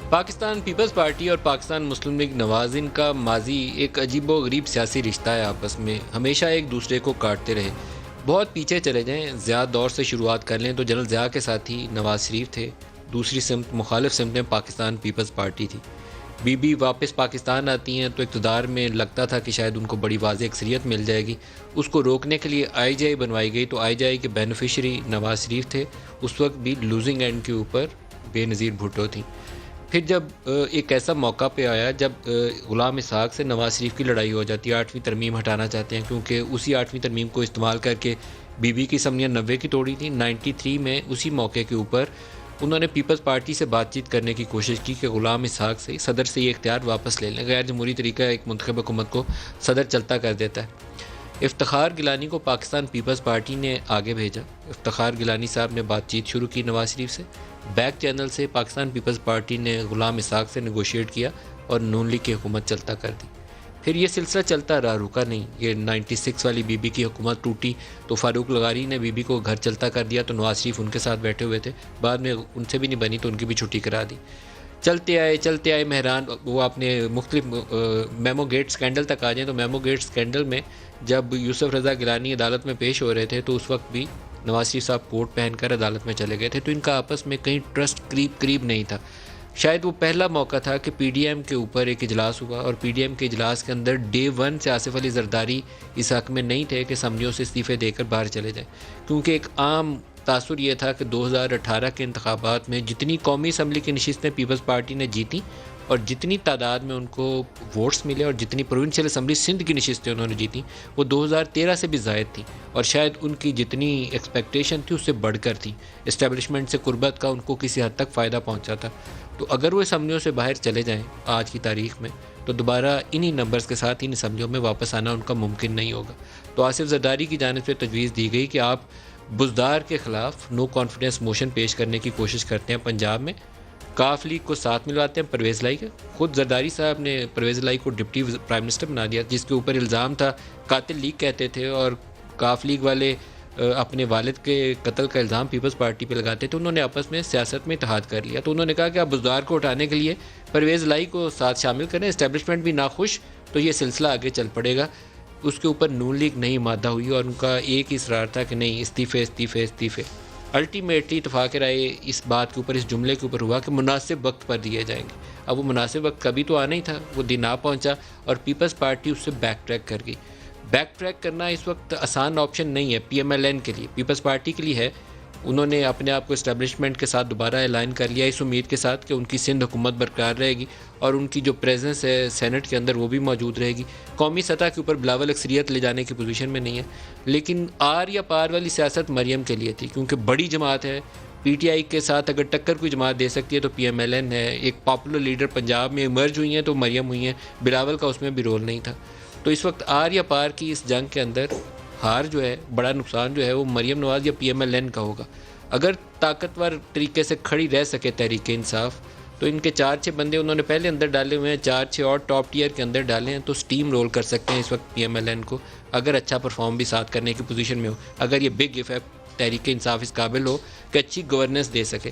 Pakistan Peoples party اور پاکستان مسلم league نوازن کا ماضی ایک عجیب و غریب سیاسی رشتہ ہے، آپس میں ہمیشہ ایک دوسرے کو کاٹتے رہے۔ بہت پیچھے چلے جائیں، ضیاء دور سے شروعات کر لیں تو جنرل ضیاء کے ساتھی نواز شریف تھے، دوسری سمت مخالف سمت میں پاکستان پیپلز پارٹی تھی۔ بی بی واپس پاکستان آتی ہیں تو اقتدار میں لگتا تھا کہ شاید ان کو بڑی واضح اکثریت مل جائے گی، اس کو روکنے کے لیے آئی جے آئی بنوائی گئی تو آئی جے آئی کے بینیفیشری نواز شریف تھے، اس وقت بھی لوزنگ اینڈ کے اوپر بے نظیر بھٹو تھیں۔ پھر جب ایک ایسا موقع پہ آیا جب غلام اسحاق سے نواز شریف کی لڑائی ہو جاتی ہے، 8ویں ترمیم ہٹانا چاہتے ہیں کیونکہ اسی 8ویں ترمیم کو استعمال کر کے بی بی کی اسمبلیاں 90 کی توڑی تھیں۔ 93 میں اسی موقع کے اوپر انہوں نے پیپلز پارٹی سے بات چیت کرنے کی کوشش کی کہ غلام اسحاق سے صدر سے یہ اختیار واپس لے لیں، غیر جمہوری طریقہ ایک منتخب حکومت کو صدر چلتا کر دیتا ہے۔ افتخار گیلانی کو پاکستان پیپلز پارٹی نے آگے بھیجا، افتخار گیلانی صاحب نے بات چیت شروع کی نواز شریف سے، بیک چینل سے پاکستان پیپلز پارٹی نے غلام اسحاق سے نیگوشیٹ کیا اور نون لیگ کی حکومت چلتا کر دی۔ پھر یہ سلسلہ چلتا رہا، رکا نہیں۔ یہ 96 والی بی بی کی حکومت ٹوٹی تو فاروق لغاری نے بی بی کو گھر چلتا کر دیا تو نواز شریف ان کے ساتھ بیٹھے ہوئے تھے، بعد میں ان سے بھی نہیں بنی تو ان کی بھی چھٹی کرا دی۔ چلتے آئے مہران، وہ اپنے مختلف میمو گیٹ سکینڈل تک آ جائیں تو میمو گیٹ سکینڈل میں جب یوسف رضا گیلانی عدالت میں پیش ہو رہے تھے تو اس وقت بھی نواز شریف صاحب کوٹ پہن کر عدالت میں چلے گئے تھے، تو ان کا آپس میں کہیں ٹرسٹ قریب نہیں تھا۔ شاید وہ پہلا موقع تھا کہ پی ڈی ایم کے اوپر ایک اجلاس ہوا اور پی ڈی ایم کے اجلاس کے اندر ڈے 1 سے آصف علی زرداری اس حق میں نہیں تھے کہ اسمبلیوں سے استعفے دے کر باہر چلے جائیں، کیونکہ ایک عام تاثر یہ تھا کہ 2018 کے انتخابات میں جتنی قومی اسمبلی کی نشستیں پیپلز پارٹی نے جیتیں اور جتنی تعداد میں ان کو ووٹس ملے اور جتنی پروونشل اسمبلی سندھ کی نشستیں انہوں نے جیتیں وہ 2013 سے بھی زائد تھیں، اور شاید ان کی جتنی ایکسپیکٹیشن تھی اس سے بڑھ کر تھی۔ اسٹیبلشمنٹ سے قربت کا ان کو کسی حد تک فائدہ پہنچا تھا، تو اگر وہ اسمبلیوں سے باہر چلے جائیں آج کی تاریخ میں تو دوبارہ انہی نمبرز کے ساتھ ان اسمبلیوں میں واپس آنا ان کا ممکن نہیں ہوگا۔ تو آصف زرداری کی جانب سے تجویز دی گئی کہ آپ بزدار کے خلاف نو کانفیڈنس موشن پیش کرنے کی کوشش کرتے ہیں پنجاب میں، کاف لیگ کو ساتھ ملواتے ہیں پرویز لائی کے۔ خود زرداری صاحب نے پرویز لائی کو ڈپٹی پرائم منسٹر بنا دیا، جس کے اوپر الزام تھا قاتل لیگ کہتے تھے، اور کاف لیگ والے اپنے والد کے قتل کا الزام پیپلز پارٹی پہ لگاتے تھے۔ انہوں نے آپس میں سیاست میں اتحاد کر لیا، تو انہوں نے کہا کہ آپ بزدار کو اٹھانے کے لیے پرویز لائی کو ساتھ شامل کریں، اسٹیبلشمنٹ بھی ناخوش تو یہ سلسلہ آگے چل پڑے گا۔ اس کے اوپر نون لیگ نہیں مادہ ہوئی اور ان کا ایک ہی اصرار تھا کہ نہیں، استعفے۔ الٹیمیٹلی اتفاق رائے اس بات کے اوپر، اس جملے کے اوپر ہوا کہ مناسب وقت پر دیے جائیں گے۔ اب وہ مناسب وقت کبھی تو آنا ہی تھا، وہ دن آ پہنچا اور پیپلز پارٹی اس سے بیک ٹریک کر گئی۔ بیک ٹریک کرنا اس وقت آسان آپشن نہیں ہے پی ایم ایل این کے لیے، پیپلز پارٹی کے لیے ہے۔ انہوں نے اپنے آپ کو اسٹیبلشمنٹ کے ساتھ دوبارہ اعلان کر لیا اس امید کے ساتھ کہ ان کی سندھ حکومت برقرار رہے گی اور ان کی جو پریزنس ہے سینٹ کے اندر وہ بھی موجود رہے گی۔ قومی سطح کے اوپر بلاول اکثریت لے جانے کی پوزیشن میں نہیں ہے، لیکن آر یا پار والی سیاست مریم کے لیے تھی، کیونکہ بڑی جماعت ہے۔ پی ٹی آئی کے ساتھ اگر ٹکر کوئی جماعت دے سکتی ہے تو پی ایم ایل این ہے، ایک پاپولر لیڈر پنجاب میں ایمرج ہوئی ہیں تو مریم ہوئی ہیں، بلاول کا اس میں بھی رول نہیں تھا۔ تو اس وقت آر یا پار کی اس جنگ کے اندر ہار جو ہے، بڑا نقصان جو ہے وہ مریم نواز یا پی ایم ایل این کا ہوگا۔ اگر طاقتور طریقے سے کھڑی رہ سکے تحریک انصاف تو ان کے 4-6 بندے انہوں نے پہلے اندر ڈالے ہوئے ہیں، 4-6 اور ٹاپ ٹیئر کے اندر ڈالے ہیں، تو سٹیم رول کر سکتے ہیں اس وقت پی ایم ایل این کو، اگر اچھا پرفارم بھی ساتھ کرنے کی پوزیشن میں ہو، اگر یہ بگ ایف ہے تحریک انصاف اس قابل ہو کہ اچھی گورننس دے سکے۔